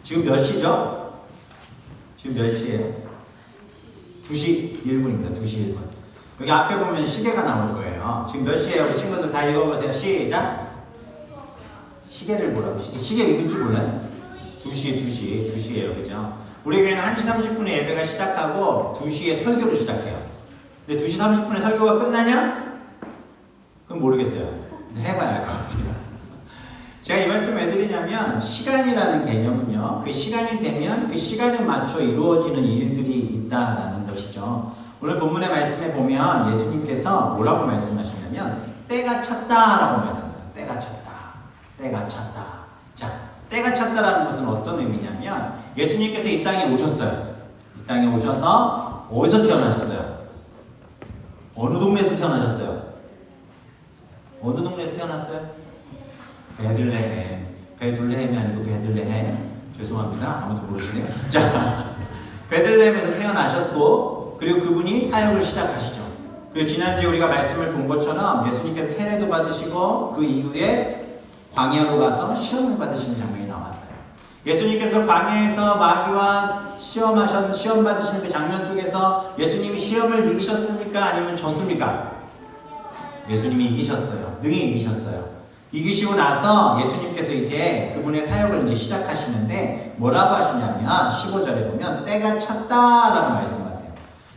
지금 몇 시죠? 지금 몇 시예요? 2시 1분입니다. 2시 1분. 여기 앞에 보면 시계가 나올 거예요. 지금 몇 시예요? 우리 친구들 다 읽어보세요. 시작. 시계를 보라고. 시계 읽을 줄 몰라요? 2시예요. 그죠? 우리 교회는 1시 30분에 예배가 시작하고 2시에 설교를 시작해요. 근데 2시 30분에 설교가 끝나냐? 그럼 모르겠어요. 근데 해봐야 알 것 같아요. 제가 이 말씀을 왜 드리냐면 시간이라는 개념은요. 그 시간이 되면 그 시간에 맞춰 이루어지는 일들이 있다라는 것이죠. 오늘 본문의 말씀에 보면 예수님께서 뭐라고 말씀하시냐면 때가 찼다라고 말씀합니다. 때가 찼다. 때가 찼다. 자, 때가 찼다라는 것은 어떤 의미냐면 예수님께서 이 땅에 오셨어요. 이 땅에 오셔서 어디서 태어나셨어요? 어느 동네에서 태어나셨어요? 어느 동네에서 태어났어요? 베들레헴이 아니고 베들레헴. 죄송합니다. 아무도 모르시네요. 자, 베들레헴에서 태어나셨고 그리고 그분이 사역을 시작하시죠. 그리고 지난주에 우리가 말씀을 본 것처럼 예수님께서 세례도 받으시고 그 이후에 광야로 가서 시험을 받으시는 장면이 나왔어요. 예수님께서 광야에서 마귀와 시험 받으시는 그 장면 속에서 예수님이 시험을 이기셨습니까? 아니면 졌습니까? 예수님이 이기셨어요. 능히 이기셨어요. 이기시고 나서 예수님께서 이제 그분의 사역을 이제 시작하시는데 뭐라고 하시냐면 15절에 보면 때가 찼다라고 말씀하세요.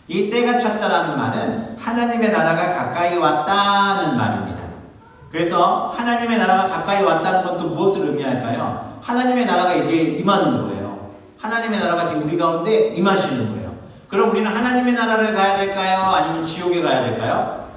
이 때가 찼다라는 말은 하나님의 나라가 가까이 왔다는 말입니다. 그래서 하나님의 나라가 가까이 왔다는 것도 무엇을 의미할까요? 하나님의 나라가 이제 임하는 거예요. 하나님의 나라가 지금 우리 가운데 임하시는 거예요. 그럼 우리는 하나님의 나라를 가야 될까요? 아니면 지옥에 가야 될까요?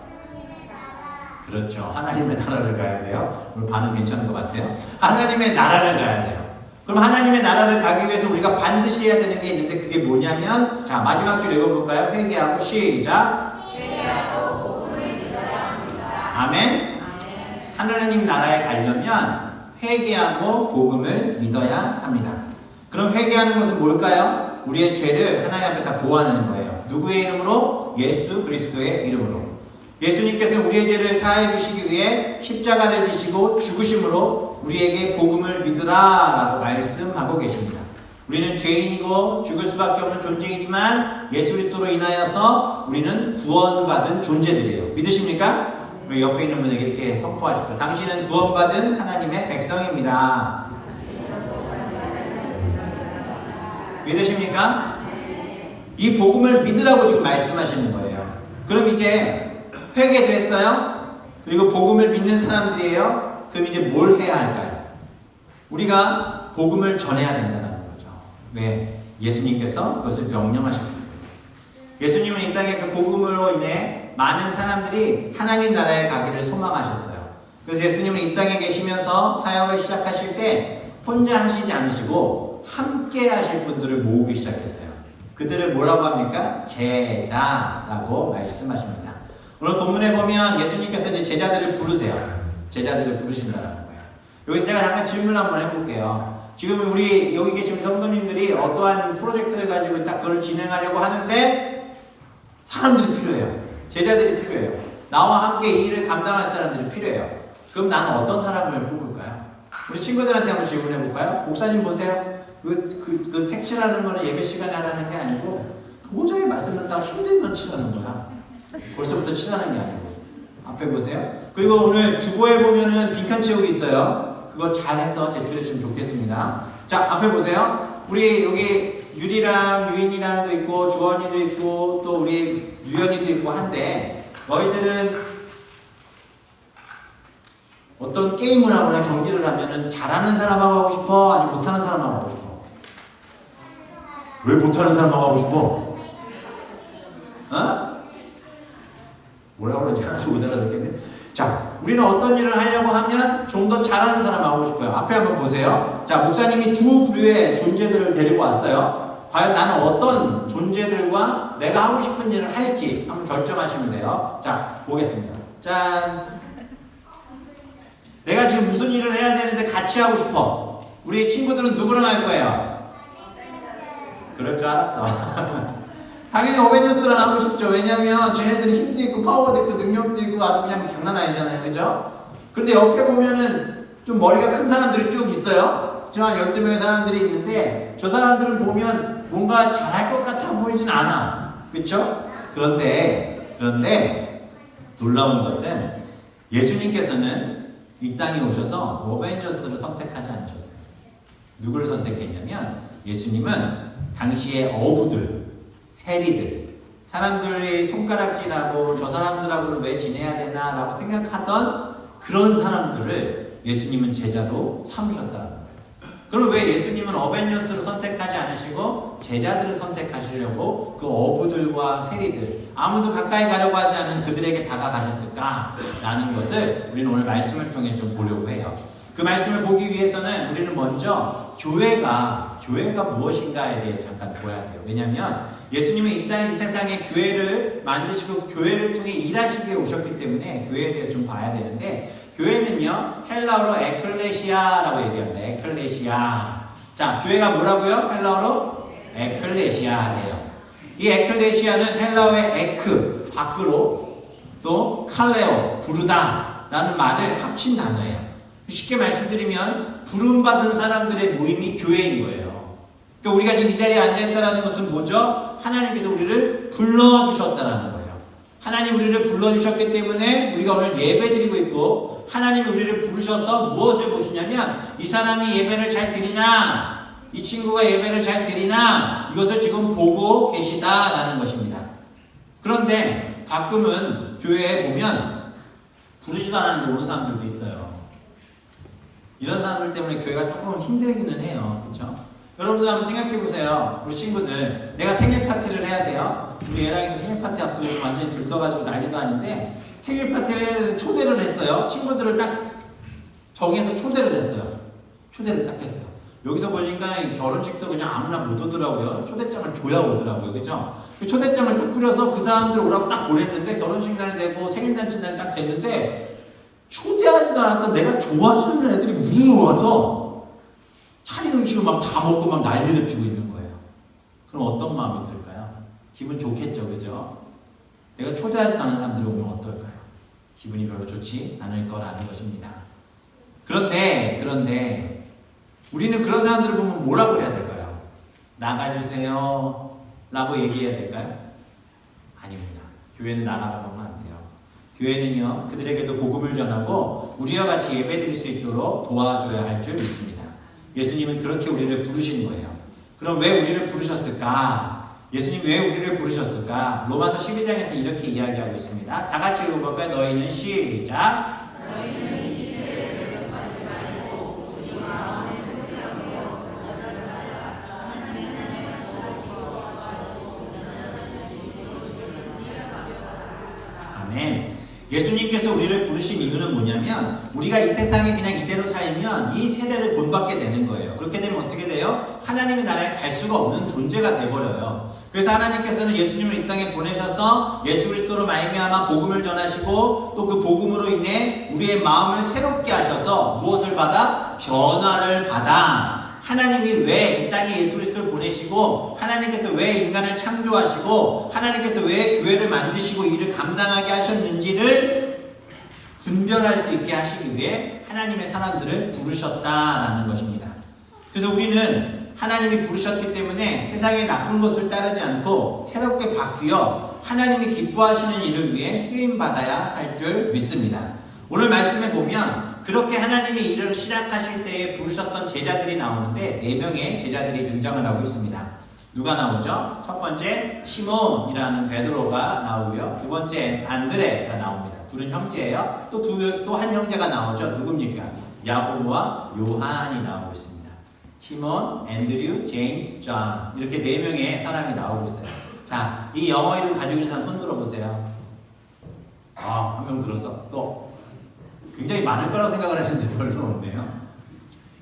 그렇죠. 하나님의 나라를 가야 돼요. 오늘 반응 괜찮은 것 같아요. 하나님의 나라를 가야 돼요. 그럼 하나님의 나라를 가기 위해서 우리가 반드시 해야 되는 게 있는데 그게 뭐냐면 자 마지막 줄 읽어볼까요? 회개하고 시작. 회개하고 복음을 믿어야 합니다. 아멘. 하나님 나라에 가려면 회개하고 복음을 믿어야 합니다. 그럼 회개하는 것은 뭘까요? 우리의 죄를 하나님 앞에 다 보호하는 거예요. 누구의 이름으로? 예수 그리스도의 이름으로. 예수님께서 우리의 죄를 사해 주시기 위해 십자가를 지시고 죽으심으로 우리에게 복음을 믿으라 라고 말씀하고 계십니다. 우리는 죄인이고 죽을 수밖에 없는 존재이지만 예수 그리스도로 인하여서 우리는 구원받은 존재들이에요. 믿으십니까? 우리 옆에 있는 분에게 이렇게 선포하십시오. 당신은 구원받은 하나님의 백성입니다. 믿으십니까? 이 복음을 믿으라고 지금 말씀하시는 거예요. 그럼 이제 회개됐어요? 그리고 복음을 믿는 사람들이에요? 그럼 이제 뭘 해야 할까요? 우리가 복음을 전해야 된다는 거죠. 왜? 예수님께서 그것을 명령하셨기 때문에. 예수님은 이 땅에 그 복음으로 인해 많은 사람들이 하나님 나라에 가기를 소망하셨어요. 그래서 예수님은 이 땅에 계시면서 사역을 시작하실 때 혼자 하시지 않으시고 함께 하실 분들을 모으기 시작했어요. 그들을 뭐라고 합니까? 제자라고 말씀하십니다. 오늘 본문에 보면 예수님께서 이제 제자들을 부르세요. 제자들을 부르신다는 거예요. 여기서 제가 잠깐 질문 한번 해볼게요. 지금 우리 여기 계신 성도님들이 어떠한 프로젝트를 가지고 딱 그걸 진행하려고 하는데 사람들이 필요해요. 제자들이 필요해요. 나와 함께 이 일을 감당할 사람들이 필요해요. 그럼 나는 어떤 사람을 뽑을까요? 우리 친구들한테 한번 질문해 볼까요? 목사님 보세요. 그 색칠하는 거는 예배 시간에 하라는 게 아니고 도저히 말씀 듣다가 힘들면 치라는 거야. 벌써부터 치라는 게 아니고 앞에 보세요. 그리고 오늘 주보에 보면은 빈칸 채우기 있어요. 그거 잘해서 제출해 주시면 좋겠습니다. 자 앞에 보세요. 우리 여기 유리랑 유인이랑도 있고 주원이도 있고 또 우리 유연이도 있고 한데 너희들은 어떤 게임을 하거나 경기를 하면은 잘하는 사람하고 하고 싶어? 아니면 못하는 사람하고 하고 싶어? 왜 못하는 사람하고 하고 싶어? 어? 뭐라고 그러는지 하나도 못 알아듣겠네. 자, 우리는 어떤 일을 하려고 하면 좀 더 잘하는 사람 하고 싶어요. 앞에 한번 보세요. 자, 목사님이 두 부류의 존재들을 데리고 왔어요. 과연 나는 어떤 존재들과 내가 하고 싶은 일을 할지 한번 결정하시면 돼요. 자, 보겠습니다. 짠. 내가 지금 무슨 일을 해야 되는데 같이 하고 싶어. 우리 친구들은 누구랑 할 거예요? 그럴 줄 알았어. 당연히 어벤져스랑 하고 싶죠. 왜냐면 쟤네들은 힘도 있고 파워도 있고 능력도 있고 아주 그냥 장난 아니잖아요. 그죠? 그런데 옆에 보면은 좀 머리가 큰 사람들이 쭉 있어요. 저 12명의 사람들이 있는데 저 사람들은 보면 뭔가 잘할 것 같아 보이진 않아. 그렇죠? 그런데 놀라운 것은 예수님께서는 이 땅에 오셔서 어벤져스를 선택하지 않으셨어요. 누구를 선택했냐면 예수님은 당시의 어부들, 세리들, 사람들이 손가락질하고 저 사람들하고는 왜 지내야 되나 라고 생각하던 그런 사람들을 예수님은 제자로 삼으셨다는 거예요. 그럼 왜 예수님은 어벤져스를 선택하지 않으시고 제자들을 선택하시려고 그 어부들과 세리들, 아무도 가까이 가려고 하지 않는 그들에게 다가가셨을까라는 것을 우리는 오늘 말씀을 통해 좀 보려고 해요. 그 말씀을 보기 위해서는 우리는 먼저 교회가 무엇인가에 대해 잠깐 보아야 돼요. 왜냐하면 예수님은 이 땅 이 세상에 교회를 만드시고 교회를 통해 일하시기 위해 오셨기 때문에 교회에 대해서 좀 봐야 되는데, 교회는요 헬라어로 에클레시아라고 얘기합니다. 에클레시아. 자, 교회가 뭐라고요? 헬라어로 에클레시아래요. 이 에클레시아는 헬라어의 에크, 밖으로, 또 칼레오, 부르다 라는 말을 합친 단어예요. 쉽게 말씀드리면 부름받은 사람들의 모임이 교회인 거예요. 그러니까 우리가 지금 이 자리에 앉아있다는 것은 뭐죠? 하나님께서 우리를 불러주셨다는 거예요. 하나님 우리를 불러주셨기 때문에 우리가 오늘 예배드리고 있고, 하나님이 우리를 부르셔서 무엇을 보시냐면 이 사람이 예배를 잘 드리나, 이 친구가 예배를 잘 드리나, 이것을 지금 보고 계시다라는 것입니다. 그런데 가끔은 교회에 보면 부르지도 않았는데 오는 사람들도 있어요. 이런 사람들 때문에 교회가 조금 힘들기는 해요. 그렇죠? 여러분들 한번 생각해 보세요. 우리 친구들, 내가 생일 파티를 해야 돼요. 우리 애랑이도 생일 파티 앞두고 완전히 들떠가지고 난리도 아닌데, 생일 파티를 해야 되는데 초대를 했어요. 친구들을 딱 정해서 초대를 했어요. 초대를 딱 했어요. 여기서 보니까 결혼식도 그냥 아무나 못 오더라고요. 초대장을 줘야 오더라고요. 그죠? 그 초대장을 딱 뿌려서 그 사람들 오라고 딱 보냈는데, 결혼식 날이 되고 생일잔치 날이 딱 됐는데, 초대하지도 않았던 내가 좋아하는 애들이 우르르 와서 차린 음식을 막 다 먹고 막 난리를 피우고 있는 거예요. 그럼 어떤 마음이 들까요? 기분 좋겠죠, 그죠? 내가 초대하지 않은 사람들이 오면 어떨까요? 기분이 별로 좋지 않을 거라는 것입니다. 그런데 우리는 그런 사람들을 보면 뭐라고 해야 될까요? 나가주세요 라고 얘기해야 될까요? 아닙니다. 교회는 나가라고 하면 안 돼요. 교회는요 그들에게도 복음을 전하고 우리와 같이 예배드릴 수 있도록 도와줘야 할 줄 믿습니다. 예수님은 그렇게 우리를 부르신 거예요. 그럼 왜 우리를 부르셨을까? 예수님 왜 우리를 부르셨을까? 로마서 12장에서 이렇게 이야기하고 있습니다. 다 같이 읽어볼까요? 너희는 시작. 너희는 이 세대를 욕하지 말고 오직 마음에 소리하며 너희를 말라. 하나님의 자녀가 좋아하시고 아멘. 예수님께서 우리를 부르신 이유는 뭐냐면, 우리가 이 세상에 그냥 이대로 살면 이 세대를 본받게 되는 거예요. 그렇게 되면 어떻게 돼요? 하나님의 나라에 갈 수가 없는 존재가 돼버려요. 그래서 하나님께서는 예수님을 이 땅에 보내셔서 예수 그리스도로 말미암아 복음을 전하시고, 또 그 복음으로 인해 우리의 마음을 새롭게 하셔서 무엇을 받아? 변화를 받아. 하나님이 왜 이 땅에 예수 그리스도를 보내시고, 하나님께서 왜 인간을 창조하시고, 하나님께서 왜 교회를 만드시고 일을 감당하게 하셨는지를 분별할 수 있게 하시기 위해 하나님의 사람들을 부르셨다라는 것입니다. 그래서 우리는 하나님이 부르셨기 때문에 세상의 나쁜 것을 따르지 않고 새롭게 바뀌어 하나님이 기뻐하시는 일을 위해 쓰임받아야 할 줄 믿습니다. 오늘 말씀에 보면 그렇게 하나님이 일을 시작하실 때에 부르셨던 제자들이 나오는데 4명의 제자들이 등장을 하고 있습니다. 누가 나오죠? 첫 번째 시몬이라는 베드로가 나오고요. 두 번째 안드레가 나옵니다. 둘은 형제예요. 또 한 형제가 나오죠. 누굽니까? 야고보와 요한이 나오고 있습니다. 시몬, 앤드류, 제임스, 존, 이렇게 4명의 사람이 나오고 있어요. 자, 이 영어 이름 가지고 있는 사람 손 들어보세요. 한 명 들었어. 또 굉장히 많을 거라고 생각을 했는데 별로 없네요.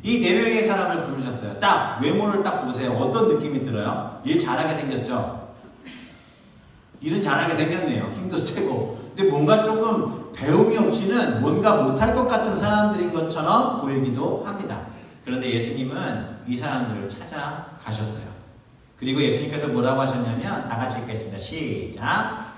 이 4명의 사람을 부르셨어요. 딱 외모를 딱 보세요. 어떤 느낌이 들어요? 일 잘하게 생겼죠? 일은 잘하게 생겼네요. 힘도 세고. 근데 뭔가 조금 배움이 없이는 뭔가 못할 것 같은 사람들인 것처럼 보이기도 합니다. 그런데 예수님은 이 사람들을 찾아가셨어요. 그리고 예수님께서 뭐라고 하셨냐면, 다 같이 읽겠습니다. 시작.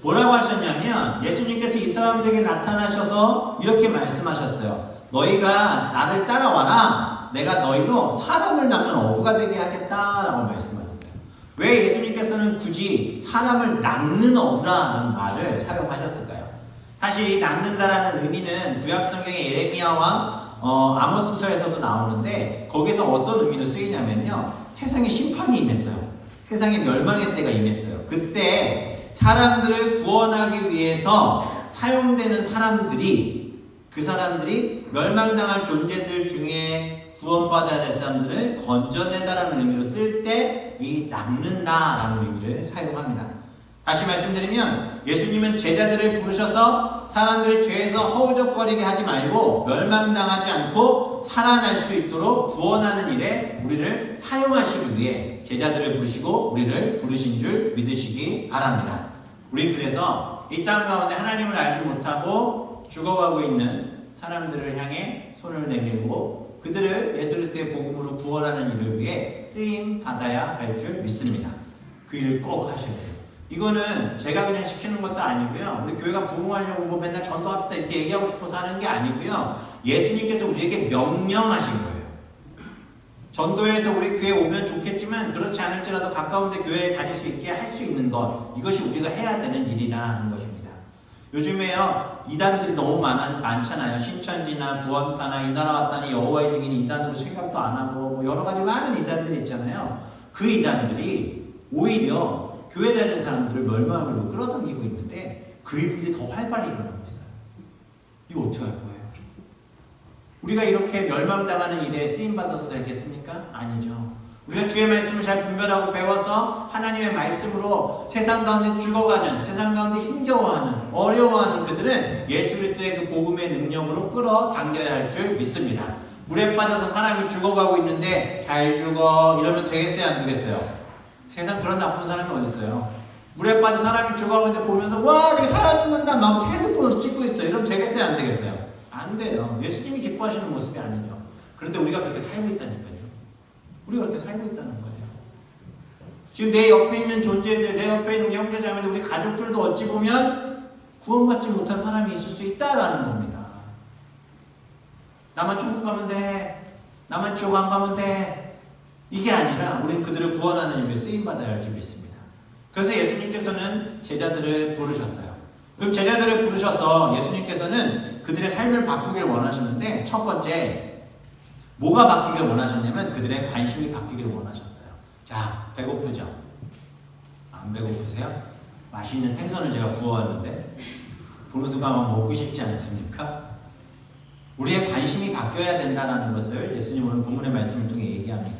뭐라고 하셨냐면 예수님께서 이 사람들에게 나타나셔서 이렇게 말씀하셨어요. 너희가 나를 따라와라. 내가 너희로 사람을 낚는 어부가 되게 하겠다라고 말씀하셨어요. 왜 예수님께서는 굳이 사람을 낚는 어부라는 말을 사용하셨을까요? 사실 이 낚는다라는 의미는 구약성경의 예레미야와 아모스서에서도 나오는데 거기서 어떤 의미로 쓰이냐면요. 세상에 심판이 임했어요. 세상에 멸망의 때가 임했어요. 그때 사람들을 구원하기 위해서 사용되는 사람들이 그 사람들이 멸망당할 존재들 중에 구원받아야 될 사람들을 건져낸다라는 의미로 쓸 때 이 낚는다라는 의미를 사용합니다. 다시 말씀드리면 예수님은 제자들을 부르셔서 사람들을 죄에서 허우적거리게 하지 말고 멸망당하지 않고 살아날 수 있도록 구원하는 일에 우리를 사용하시기 위해 제자들을 부르시고 우리를 부르신 줄 믿으시기 바랍니다. 우리 그래서 이 땅 가운데 하나님을 알지 못하고 죽어가고 있는 사람들을 향해 손을 내밀고 그들을 예수 그리스도의 복음으로 구원하는 일을 위해 쓰임 받아야 할 줄 믿습니다. 그 일을 꼭 하셔야 돼요. 이거는 제가 그냥 시키는 것도 아니고요. 우리 교회가 부흥하려고 뭐 맨날 전도합시다 이렇게 얘기하고 싶어서 하는 게 아니고요. 예수님께서 우리에게 명령하신 거예요. 전도해서 우리 교회에 오면 좋겠지만 그렇지 않을지라도 가까운 데 교회에 다닐 수 있게 할 수 있는 것, 이것이 우리가 해야 되는 일이라는 것입니다. 요즘에요 이단들이 너무 많잖아요. 신천지나 구원파나 이 나라 왔다니 여호와의 증인 이단으로 생각도 안 하고 뭐 여러 가지 많은 이단들이 있잖아요. 그 이단들이 오히려 교회 다니는 사람들을 멸망으로 끌어당기고 있는데 그 일들이 더 활발히 일어나고 있어요. 이거 어떻게 할 거예요? 우리가 이렇게 멸망당하는 일에 쓰임받아서 되겠습니까? 아니죠. 우리가 주의 말씀을 잘 분별하고 배워서 하나님의 말씀으로 세상 가운데 죽어가는, 세상 가운데 힘겨워하는, 어려워하는 그들은 예수 그리스도의 그 복음의 능력으로 끌어당겨야 할 줄 믿습니다. 물에 빠져서 사람이 죽어가고 있는데 잘 죽어 이러면 되겠어요? 안 되겠어요? 세상 그런 나쁜 사람이 어디 있어요? 물에 빠져 사람이 죽어가고 있는데 보면서 와 저기 사람 죽는다 막 핸드폰으로 찍고 있어요. 이러면 되겠어요? 안 되겠어요? 안 돼요. 예수님이 기뻐하시는 모습이 아니죠. 그런데 우리가 그렇게 살고 있다니까요. 우리가 그렇게 살고 있다는 거예요. 지금 내 옆에 있는 존재들, 내 옆에 있는 형제 자매들, 우리 가족들도 어찌 보면 구원받지 못한 사람이 있을 수 있다라는 겁니다. 나만 천국 가면 돼. 나만 지옥 안 가면 돼. 이게 아니라 우리는 그들을 구원하는 일에 쓰임받아야 할 줄 믿습니다. 그래서 예수님께서는 제자들을 부르셨어요. 그럼 제자들을 부르셔서 예수님께서는 그들의 삶을 바꾸길 원하셨는데 첫 번째 뭐가 바뀌길 원하셨냐면 그들의 관심이 바뀌기를 원하셨어요. 자, 배고프죠? 안 배고프세요? 맛있는 생선을 제가 구워왔는데 보르드가만 먹고 싶지 않습니까? 우리의 관심이 바뀌어야 된다는 것을 예수님 오늘 본문의 말씀을 통해 얘기합니다.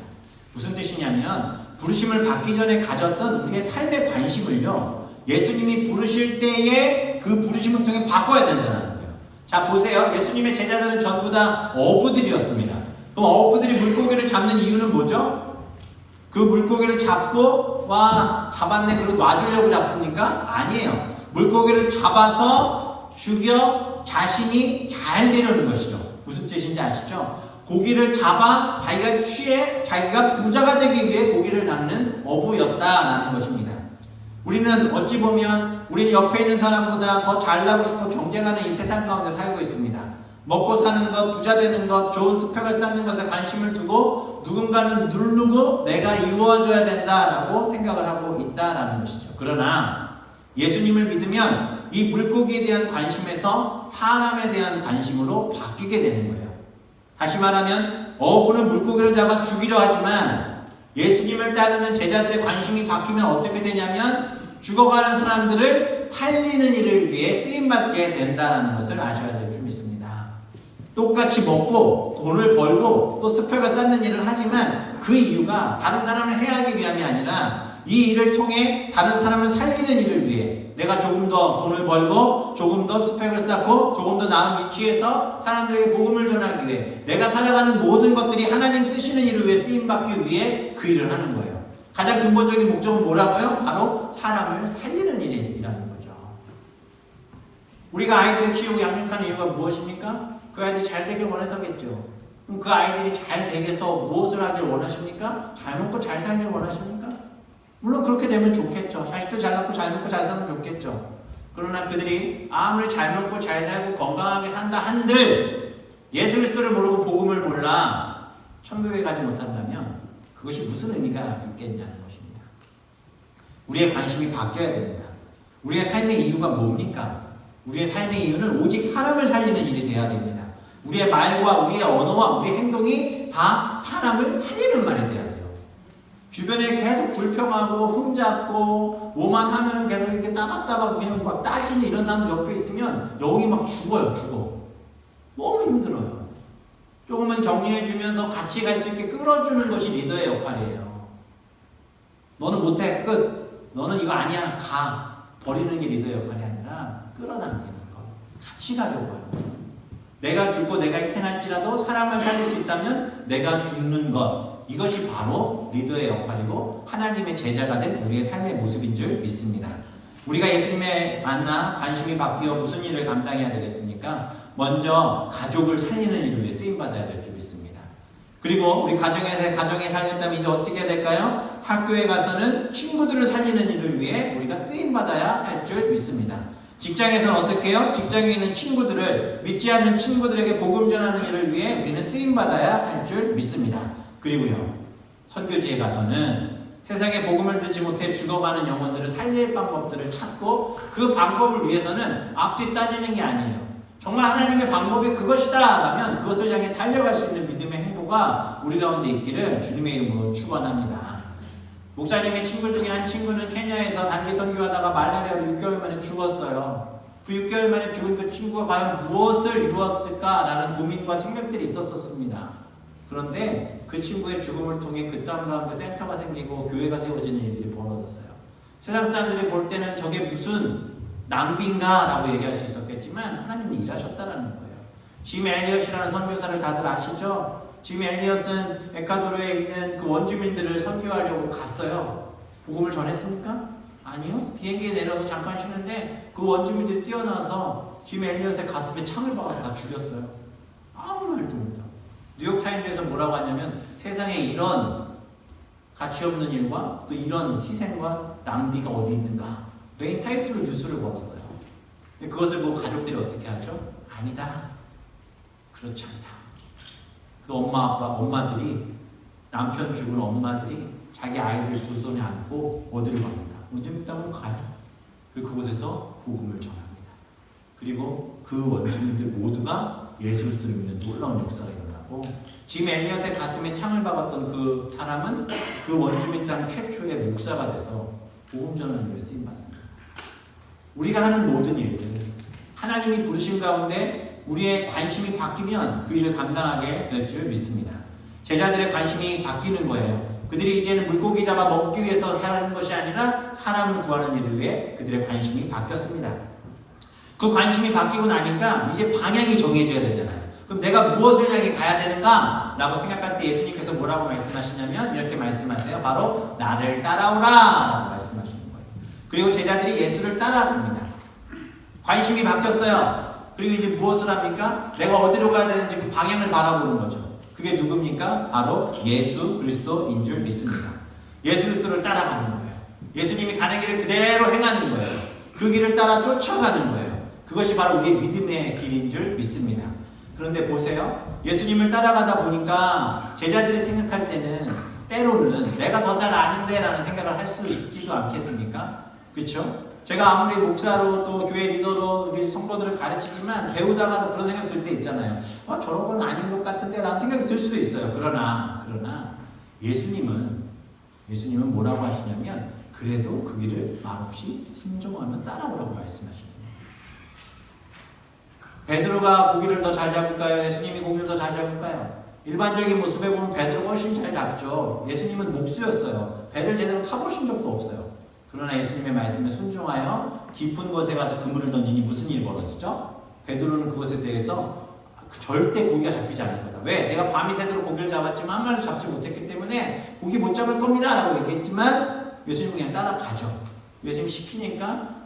무슨 뜻이냐면 부르심을 받기 전에 가졌던 우리의 삶의 관심을요 예수님이 부르실 때에 그 부르심을 통해 바꿔야 된다는 거예요. 자 보세요. 예수님의 제자들은 전부 다 어부들이었습니다. 그럼 어부들이 물고기를 잡는 이유는 뭐죠? 그 물고기를 잡고 와 잡았네 그러고 놔주려고 잡습니까? 아니에요. 물고기를 잡아서 죽여 자신이 잘 되려는 것이죠. 무슨 뜻인지 아시죠? 고기를 잡아 자기가 취해 자기가 부자가 되기 위해 고기를 낚는 어부였다라는 것입니다. 우리는 어찌 보면 우리는 옆에 있는 사람보다 더 잘나고 싶어 경쟁하는 이 세상 가운데 살고 있습니다. 먹고 사는 것, 부자 되는 것, 좋은 스펙을 쌓는 것에 관심을 두고 누군가는 누르고 내가 이루어져야 된다라고 생각을 하고 있다라는 것이죠. 그러나 예수님을 믿으면 이 물고기에 대한 관심에서 사람에 대한 관심으로 바뀌게 되는 거예요. 다시 말하면 어부는 물고기를 잡아 죽이려 하지만 예수님을 따르는 제자들의 관심이 바뀌면 어떻게 되냐면 죽어가는 사람들을 살리는 일을 위해 쓰임받게 된다는 것을 아셔야 될 줄 믿습니다. 똑같이 먹고 돈을 벌고 또 스펙을 쌓는 일을 하지만 그 이유가 다른 사람을 해하기 위함이 아니라 이 일을 통해 다른 사람을 살리는 일을 위해 내가 조금 더 돈을 벌고 조금 더 스펙을 쌓고 조금 더 나은 위치에서 사람들에게 복음을 전하기 위해 내가 살아가는 모든 것들이 하나님 쓰시는 일을 위해 쓰임받기 위해 그 일을 하는 거예요. 가장 근본적인 목적은 뭐라고요? 바로 사람을 살리는 일이라는 거죠. 우리가 아이들을 키우고 양육하는 이유가 무엇입니까? 그 아이들이 잘 되길 원해서겠죠. 그럼 그 아이들이 잘 되기 위해서 무엇을 하길 원하십니까? 잘 먹고 잘 살길 원하십니까? 물론 그렇게 되면 좋겠죠. 자식들 잘 낳고 잘 먹고 잘 살면 좋겠죠. 그러나 그들이 아무리 잘 먹고 잘 살고 건강하게 산다 한들 예수 그리스도를 모르고 복음을 몰라 천국에 가지 못한다면 그것이 무슨 의미가 있겠냐는 것입니다. 우리의 관심이 바뀌어야 됩니다. 우리의 삶의 이유가 뭡니까? 우리의 삶의 이유는 오직 사람을 살리는 일이 되어야 됩니다. 우리의 말과 우리의 언어와 우리의 행동이 다 사람을 살리는 말이 되어야 돼요. 주변에 계속 불평하고 흠잡고 뭐만 하면은 계속 이렇게 따박따박 그냥 막 따지는 이런 사람들 옆에 있으면 영이 막 죽어요. 너무 힘들어요. 조금은 정리해주면서 같이 갈 수 있게 끌어주는 것이 리더의 역할이에요. 너는 못해. 끝. 너는 이거 아니야. 가. 버리는 게 리더의 역할이 아니라 끌어당기는 것. 같이 가려고 하는 것. 내가 죽고 내가 희생할지라도 사람을 살릴 수 있다면 내가 죽는 것. 이것이 바로 리더의 역할이고 하나님의 제자가 된 우리의 삶의 모습인 줄 믿습니다. 우리가 예수님에 만나 관심이 바뀌어 무슨 일을 감당해야 되겠습니까? 먼저 가족을 살리는 일을 위해 쓰임받아야 될 줄 믿습니다. 그리고 우리 가정에 살렸다면 이제 어떻게 해야 될까요? 학교에 가서는 친구들을 살리는 일을 위해 우리가 쓰임받아야 할 줄 믿습니다. 직장에서는 어떻게 해요? 직장에 있는 친구들을 믿지 않는 친구들에게 복음 전하는 일을 위해 우리는 쓰임받아야 할 줄 믿습니다. 그리고요, 선교지에 가서는 세상에 복음을 듣지 못해 죽어가는 영혼들을 살릴 방법들을 찾고 그 방법을 위해서는 앞뒤 따지는 게 아니에요. 정말 하나님의 방법이 그것이다 하면 그것을 향해 달려갈 수 있는 믿음의 행보가 우리 가운데 있기를 주님의 이름으로 축원합니다. 목사님의 친구 중에 한 친구는 케냐에서 단기 선교하다가 말라리아로 6개월 만에 죽었어요. 그 6개월 만에 죽은 그 친구가 과연 무엇을 이루었을까라는 고민과 생각들이 있었습니다. 그런데 그 친구의 죽음을 통해 그 땅 가운데 센터가 생기고 교회가 세워지는 일들이 벌어졌어요. 세상 사람들이 볼 때는 저게 무슨 낭비인가 라고 얘기할 수 있었겠지만 하나님이 일하셨다는 거예요. 짐 엘리엇이라는 선교사를 다들 아시죠? 짐 엘리엇은 에콰도르에 있는 그 원주민들을 선교하려고 갔어요. 복음을 전했습니까? 아니요. 비행기에 내려서 잠깐 쉬는데 그 원주민들이 뛰어나서 짐 엘리엇의 가슴에 창을 박아서 다 죽였어요. 아무 말도 못하고. 뉴욕타임즈에서 뭐라고 하냐면 세상에 이런 가치 없는 일과 또 이런 희생과 낭비가 어디 있는가, 메인 타이틀로 뉴스를 걸었어요. 그것을 보고 가족들이 어떻게 하죠? 아니다. 그렇지 않다. 그 엄마들이, 남편 죽은 엄마들이 자기 아이를 두 손에 안고 어디로 갑니다? 원주민 땅으로 가요. 그리고 그곳에서 복음을 전합니다. 그리고 그 원주민들 모두가 예수 그리스도를 믿는 놀라운 역사가 일어나고, 짐 엘리엇의 가슴에 창을 박았던 그 사람은 그 원주민 땅 최초의 목사가 돼서 복음 전하는 일에 쓰임받습니다. 우리가 하는 모든 일들, 하나님이 부르신 가운데 우리의 관심이 바뀌면 그 일을 감당하게 될 줄 믿습니다. 제자들의 관심이 바뀌는 거예요. 그들이 이제는 물고기 잡아 먹기 위해서 사는 것이 아니라 사람을 구하는 일을 위해 그들의 관심이 바뀌었습니다. 그 관심이 바뀌고 나니까 이제 방향이 정해져야 되잖아요. 그럼 내가 무엇을 향해 가야 되는가? 라고 생각할 때 예수님께서 뭐라고 말씀하시냐면 이렇게 말씀하세요. 바로 나를 따라오라 라고 말씀하시는 거예요. 그리고 제자들이 예수를 따라갑니다. 관심이 바뀌었어요. 그리고 이제 무엇을 합니까? 내가 어디로 가야 되는지 그 방향을 바라보는 거죠. 그게 누굽니까? 바로 예수 그리스도인 줄 믿습니다. 예수 그리스도를 따라가는 거예요. 예수님이 가는 길을 그대로 행하는 거예요. 그 길을 따라 쫓아가는 거예요. 그것이 바로 우리의 믿음의 길인 줄 믿습니다. 그런데 보세요. 예수님을 따라가다 보니까 제자들이 생각할 때는 때로는 내가 더 잘 아는데 라는 생각을 할 수 있지도 않겠습니까? 그렇죠? 제가 아무리 목사로 또 교회 리더로 우리 성도들을 가르치지만 배우다가도 그런 생각 들 때 있잖아요. 저런 건 아닌 것 같은데 라는 생각이 들 수도 있어요. 그러나 예수님은 뭐라고 하시냐면 그래도 그 길을 말없이 순종하면 따라오라고 말씀하십니다. 베드로가 고기를 더 잘 잡을까요? 예수님이 고기를 더 잘 잡을까요? 일반적인 모습에 보면 베드로가 훨씬 잘 잡죠. 예수님은 목수였어요. 배를 제대로 타보신 적도 없어요. 그러나 예수님의 말씀에 순종하여 깊은 곳에 가서 그물을 던지니 무슨 일이 벌어지죠? 베드로는 그것에 대해서 절대 고기가 잡히지 않을 거다. 왜? 내가 밤이 새도록 고기를 잡았지만 한 마리를 잡지 못했기 때문에 고기 못 잡을 겁니다 라고 얘기했지만 예수님은 그냥 따라가죠. 예수님 시키니까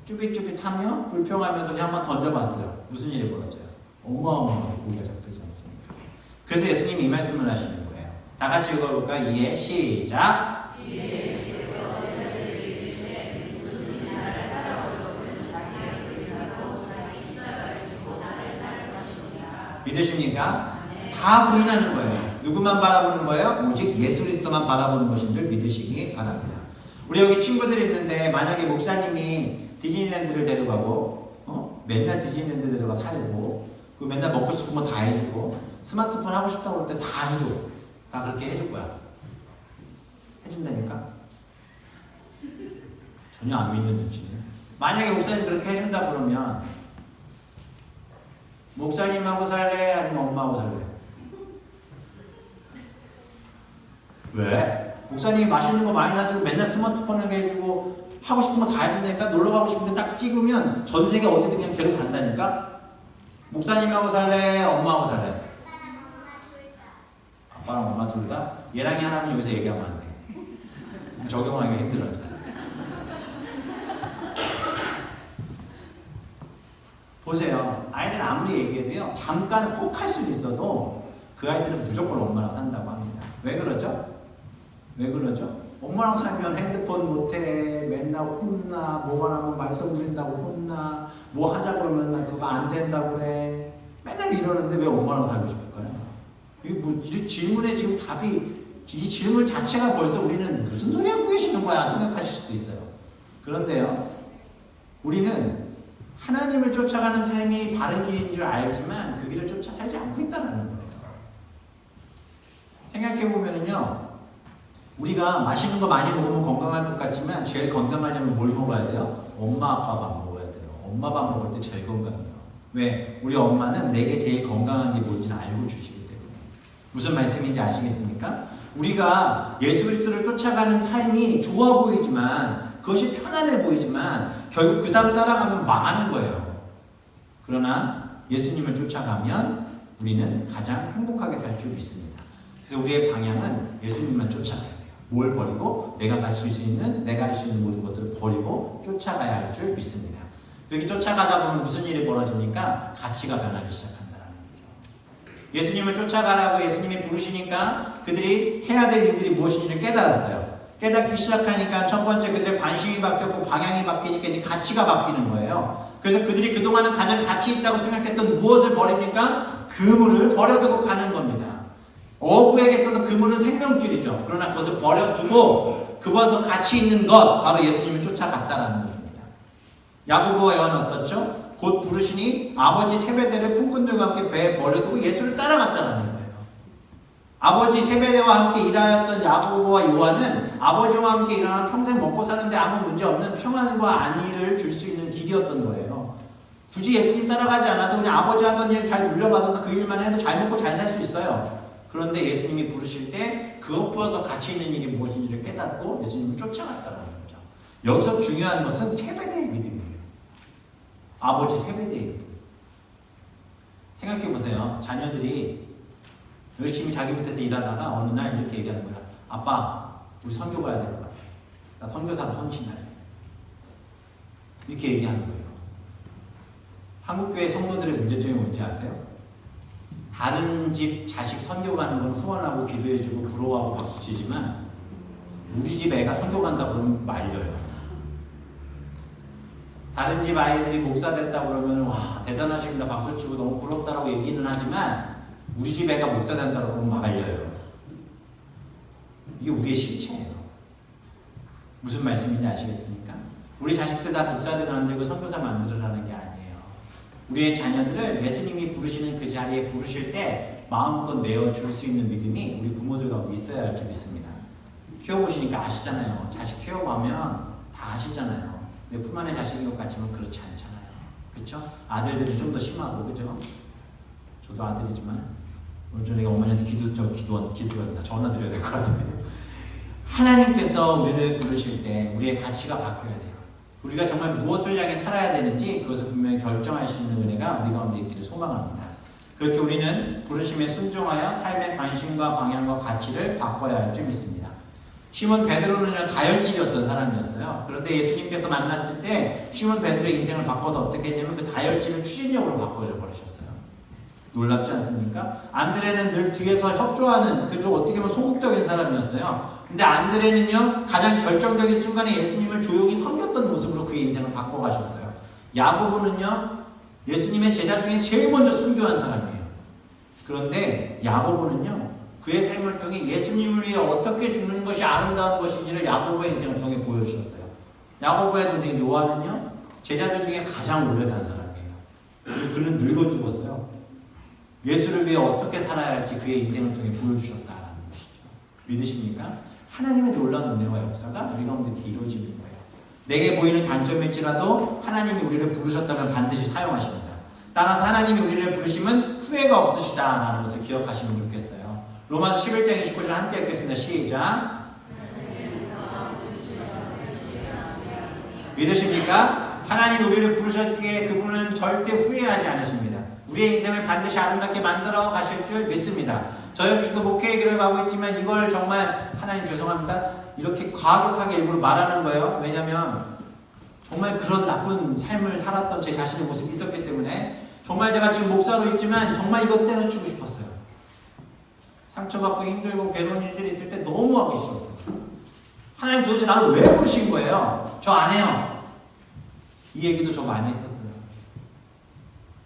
쭈삣쭈삣하며 불평하면서 그냥 한번 던져봤어요. 무슨 일이 벌어져요? 어마어마하게 고기가 잡히지 않습니까? 그래서 예수님이 이 말씀을 하시는 거예요. 다 같이 읽어볼까요? 이해 시작. 믿으십니까? 다 부인하는 거예요. 누구만 바라보는 거예요? 오직 예수 그리스도만 바라보는 것인 줄 믿으시기 바랍니다. 우리 여기 친구들이 있는데 만약에 목사님이 디즈니랜드를 데려가고 맨날 디즈니랜드 데려가 살고 그 맨날 먹고 싶은 거 다 해주고 스마트폰 하고 싶다고 그럴 때 다 해줘. 다 그렇게 해줄 거야. 해준다니까? 전혀 안 믿는 눈치네. 만약에 목사님 그렇게 해준다 그러면 목사님하고 살래? 아니면 엄마하고 살래? 왜? 목사님이 맛있는 거 많이 사주고 맨날 스마트폰 하게 해주고 하고 싶은 거 다 해준다니까? 놀러 가고 싶은데 딱 찍으면 전 세계 어디든 그냥 걔로 간다니까? 목사님하고 살래? 엄마하고 살래? 아빠랑 엄마 둘 다? 얘랑이 하나는 여기서 얘기하면 안 돼. 적용하기가 힘들어요. 보세요. 아이들 아무리 얘기해도요. 잠깐 혹할 수는 있어도 그 아이들은 무조건 엄마랑 산다고 합니다. 왜 그러죠? 왜 그러죠? 엄마랑 살면 핸드폰 못해, 맨날 혼나, 뭐만 하면 말썽 부린다고 혼나, 뭐 하자 그러면 나 그거 안 된다고 그래. 맨날 이러는데 왜 엄마랑 살고 싶을까요? 이게 뭐, 이 질문에 지금 답이, 이 질문 자체가 벌써 우리는 무슨 소리 하고 계시는 거야 생각하실 수도 있어요. 그런데요, 우리는 하나님을 쫓아가는 삶이 바른 길인 줄 알지만 그 길을 쫓아 살지 않고 있다는 거예요. 생각해보면요, 우리가 맛있는 거 많이 먹으면 건강할 것 같지만 제일 건강하려면 뭘 먹어야 돼요? 엄마 아빠 밥 먹어야 돼요. 엄마 밥 먹을 때 제일 건강해요. 왜? 우리 엄마는 내게 제일 건강한 게 뭔지는 알고 주시기 때문에. 무슨 말씀인지 아시겠습니까? 우리가 예수 그리스도를 쫓아가는 삶이 좋아 보이지만 그것이 편안해 보이지만 결국 그 삶 따라가면 망하는 거예요. 그러나 예수님을 쫓아가면 우리는 가장 행복하게 살 줄 믿습니다. 그래서 우리의 방향은 예수님만 쫓아가야 돼요. 뭘 버리고 내가 가질 수 있는, 내가 할 수 있는 모든 것들을 버리고 쫓아가야 할 줄 믿습니다. 그렇게 쫓아가다 보면 무슨 일이 벌어집니까? 가치가 변하기 시작한다는 거죠. 예수님을 쫓아가라고 예수님이 부르시니까 그들이 해야 될 일들이 무엇인지를 깨달았어요. 깨닫기 시작하니까 첫 번째 그들의 관심이 바뀌었고 방향이 바뀌니까 이제 가치가 바뀌는 거예요. 그래서 그들이 그동안은 가장 가치 있다고 생각했던 무엇을 버립니까? 그물을 버려두고 가는 겁니다. 어부에게 있어서 그물은 생명줄이죠. 그러나 그것을 버려두고 그보다 더 가치 있는 것, 바로 예수님을 쫓아갔다라는 것입니다. 야고보와 요한은 어떻죠? 곧 부르시니 아버지 세베대를 품꾼들과 함께 배에 버려두고 예수를 따라갔다라는 거예요. 아버지 세베대와 함께 일하였던 야고보와 요한은 아버지와 함께 일하면 평생 먹고 사는데 아무 문제 없는 평안과 안위를 줄 수 있는 길이었던 거예요. 굳이 예수님 따라가지 않아도 그냥 아버지 하던 일 잘 물려받아서 그 일만 해도 잘 먹고 잘 살 수 있어요. 그런데 예수님이 부르실 때 그것보다 더 가치 있는 일이 무엇인지를 깨닫고 예수님을 쫓아갔다는 거죠. 여기서 중요한 것은 세베대의 믿음이에요. 아버지 세베대의 믿음. 생각해보세요. 자녀들이 열심히 자기 밑에서 일하다가 어느 날 이렇게 얘기하는 거야. 아빠, 우리 선교 가야 될 것 같아. 나 선교사로 헌신할래. 이렇게 얘기하는 거예요. 한국교회 성도들의 문제점이 뭔지 아세요? 다른 집 자식 선교 가는 건 후원하고 기도해주고 부러워하고 박수치지만 우리 집 애가 선교 간다 그러면 말려요. 다른 집 아이들이 목사 됐다 그러면 와 대단하십니다 박수치고 너무 부럽다라고 얘기는 하지만 우리 집 애가 목사 된다 그러면 말려요. 이게 우리의 실체예요. 무슨 말씀인지 아시겠습니까? 우리 자식들 다 목사들 만들고 선교사 만들으라는 게 아니에요. 우리의 자녀들을 예수님이 부르시는 그 자리에 부르실 때 마음껏 내어줄 수 있는 믿음이 우리 부모들 가운데 있어야 할 줄 믿습니다. 키워보시니까 아시잖아요. 자식 키워보면 다 아시잖아요. 내 품 안의 자식인 것 같지만 그렇지 않잖아요. 그렇죠? 아들들이 좀 더 심하고 그죠? 저도 아들이지만 오늘 저녁에 어머니한테 기도한다. 전화 드려야 될 것 같은데요. 하나님께서 우리를 부르실 때 우리의 가치가 바뀌어야 돼요. 우리가 정말 무엇을 향해 살아야 되는지 그것을 분명히 결정할 수 있는 은혜가 우리 가운데 있기를 소망합니다. 그렇게 우리는 부르심에 순종하여 삶의 관심과 방향과 가치를 바꿔야 할 줄 믿습니다. 시몬 베드로는요 다혈질이었던 사람이었어요. 그런데 예수님께서 만났을 때 시몬 베드로의 인생을 바꿔서 어떻게 했냐면 그 다혈질을 추진력으로 바꿔버리셨어요. 놀랍지 않습니까? 안드레는 늘 뒤에서 협조하는 그저 어떻게 보면 소극적인 사람이었어요. 근데 안드레는요 가장 결정적인 순간에 예수님을 조용히 섬겼던 모습으로 그의 인생을 바꿔가셨어요. 야고보는요 예수님의 제자 중에 제일 먼저 순교한 사람이에요. 그런데 야고보는요, 그의 삶을 통해 예수님을 위해 어떻게 죽는 것이 아름다운 것인지를 야고보의 인생을 통해 보여주셨어요. 야고보의 동생 요한은요, 제자들 중에 가장 오래 산 사람이에요. 그리고 그는 늙어 죽었어요. 예수를 위해 어떻게 살아야 할지 그의 인생을 통해 보여주셨다는 것이죠. 믿으십니까? 하나님의 놀라운 은혜와 역사가 우리 가운데 이루어지는 거예요. 내게 보이는 단점일지라도 하나님이 우리를 부르셨다면 반드시 사용하십니다. 따라서 하나님이 우리를 부르시면 후회가 없으시다라는 것을 기억하시면 좋겠어요. 로마서 11장 29절 함께 읽겠습니다. 시작. 믿으십니까? 하나님이 우리를 부르셨기에 그분은 절대 후회하지 않으십니다. 우리의 인생을 반드시 아름답게 만들어 가실 줄 믿습니다. 저 역시도 목회의 길을 가고 있지만 이걸 정말 하나님 죄송합니다. 이렇게 과격하게 일부러 말하는 거예요. 왜냐하면 정말 그런 나쁜 삶을 살았던 제 자신의 모습이 있었기 때문에 정말 제가 지금 목사로 있지만 정말 이것 때려치고 싶었어요. 상처받고 힘들고 괴로운 일들이 있을 때 너무 하기 싫었어요. 하나님 도대체 나를 왜 부르신 거예요? 저 안 해요. 이 얘기도 저 많이 했었어요.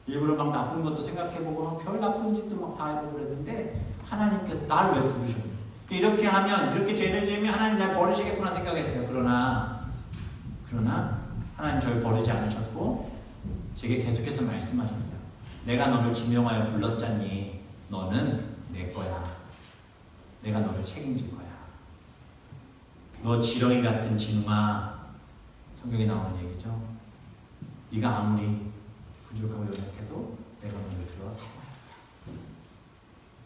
일부러 막 나쁜 것도 생각해보고 별 나쁜 짓도 막 다 해보고 그랬는데 하나님께서 나를 왜 부르셨냐. 이렇게 하면, 이렇게 죄를 지으면 하나님 날 버리시겠구나 생각했어요. 그러나 하나님 저를 버리지 않으셨고 제게 계속해서 말씀하셨어요. 내가 너를 지명하여 불렀잖니 너는 내 거야. 내가 너를 책임질 거야. 너 지렁이 같은 진웅아. 성경에 나오는 얘기죠. 네가 아무리 부족하고 연약해도 내가 너를 들어 사용할 거야.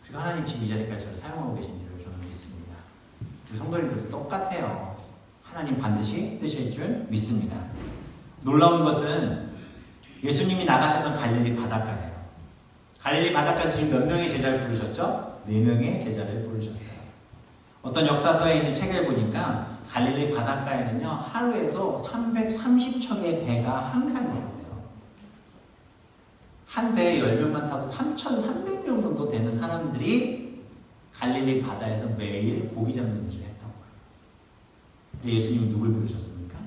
그리고 하나님 지금 이 자리까지 저를 사용하고 계신 줄을 저는 믿습니다. 우리 성도님들도 똑같아요. 하나님 반드시 쓰실 줄 믿습니다. 놀라운 것은 예수님이 나가셨던 갈릴리 바닷가예요. 갈릴리 바닷가에서 지금 몇 명의 제자를 부르셨죠? 4명의 제자를 부르셨어요. 어떤 역사서에 있는 책을 보니까 갈릴리 바닷가에는요, 하루에도 330척의 배가 항상 있었대요. 한 배에 10명만 타도 3,300명 정도 되는 사람들이 갈릴리 바다에서 매일 고기 잡는 일을 했던 거예요. 근데 예수님은 누굴 부르셨습니까?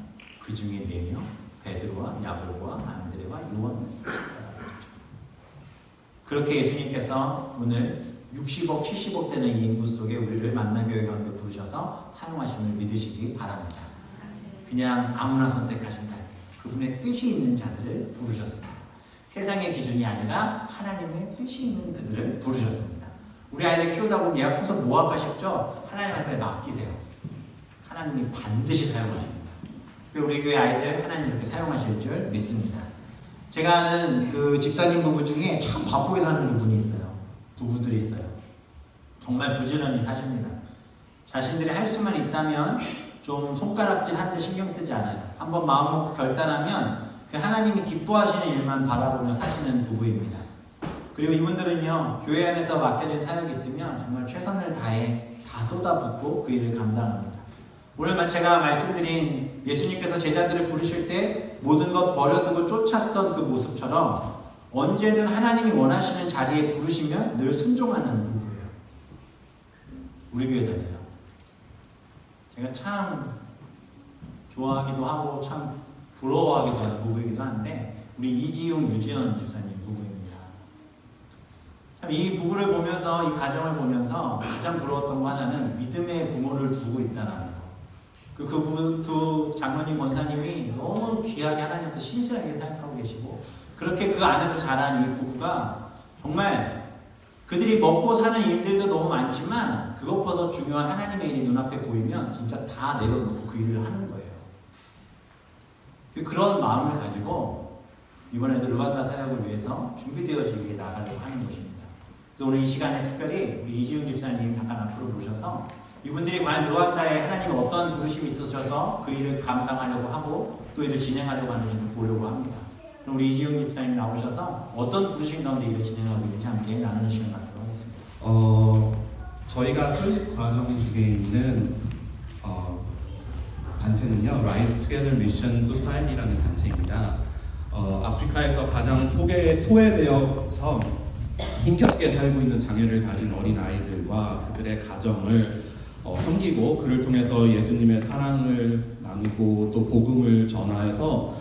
그 중에 4명, 베드로와 야고보와 안드레와 요한을 부르셨다고 그랬죠. 그렇게 예수님께서 오늘 60억, 70억 되는 이 인구 속에 우리를 만나교회 가운데 부르셔서 사용하심을 믿으시기 바랍니다. 그냥 아무나 선택하신 자, 그분의 뜻이 있는 자들을 부르셨습니다. 세상의 기준이 아니라 하나님의 뜻이 있는 그들을 부르셨습니다. 우리 아이들 키우다 보면 얘가 커서 뭐 할까 싶죠? 하나님한테 맡기세요. 하나님이 반드시 사용하십니다. 우리 교회 아이들 하나님 이렇게 사용하실 줄 믿습니다. 제가 아는 그 집사님 부부 중에 참 바쁘게 사는 부분이 있어요. 부부들이 있어요. 정말 부지런히 사십니다. 자신들이 할 수만 있다면 좀 손가락질 한데 신경 쓰지 않아요. 한번 마음 먹고 결단하면 그 하나님이 기뻐하시는 일만 바라보며 사시는 부부입니다. 그리고 이분들은요, 교회 안에서 맡겨진 사역이 있으면 정말 최선을 다해 다 쏟아붓고 그 일을 감당합니다. 오늘 제가 말씀드린 예수님께서 제자들을 부르실 때 모든 것 버려두고 쫓았던 그 모습처럼 언제든 하나님이 원하시는 자리에 부르시면 늘 순종하는 부부예요. 우리 교회 다녀요. 제가 참 좋아하기도 하고 참 부러워하기도 하는 부부이기도 한데 우리 이지용, 유지연 집사님 부부입니다. 참 이 부부를 보면서, 이 가정을 보면서 가장 부러웠던 거 하나는 믿음의 부모를 두고 있다는 거. 그 부부 두 장로님 권사님이 너무 귀하게 하나님께 신실하게 생각하고 계시고 그렇게 그 안에서 자란 이 부부가 정말 그들이 먹고 사는 일들도 너무 많지만 그것보다 중요한 하나님의 일이 눈앞에 보이면 진짜 다 내려놓고 그 일을 하는 거예요. 그런 마음을 가지고 이번에도 루안다 사역을 위해서 준비되어지게 나가려고 하는 것입니다. 그래서 오늘 이 시간에 특별히 우리 이지용 집사님 잠깐 앞으로 모셔서 이분들이 과연 루안다에 하나님의 어떤 부르심이 있으셔서 그 일을 감당하려고 하고 그 일을 진행하려고 하는지를 보려고 합니다. 그럼 우리 이지용 집사님 나오셔서 어떤 부르심 가운데 일을 진행하고 있는지 함께 나누는 시간 갖도록 하겠습니다. 저희가 설립 과정 중에 있는 단체는요, Rise Together Mission Society라는 단체입니다. 아프리카에서 가장 소외되어서 힘겹게 살고 있는 장애를 가진 어린 아이들과 그들의 가정을 섬기고 그를 통해서 예수님의 사랑을 나누고 또 복음을 전하여서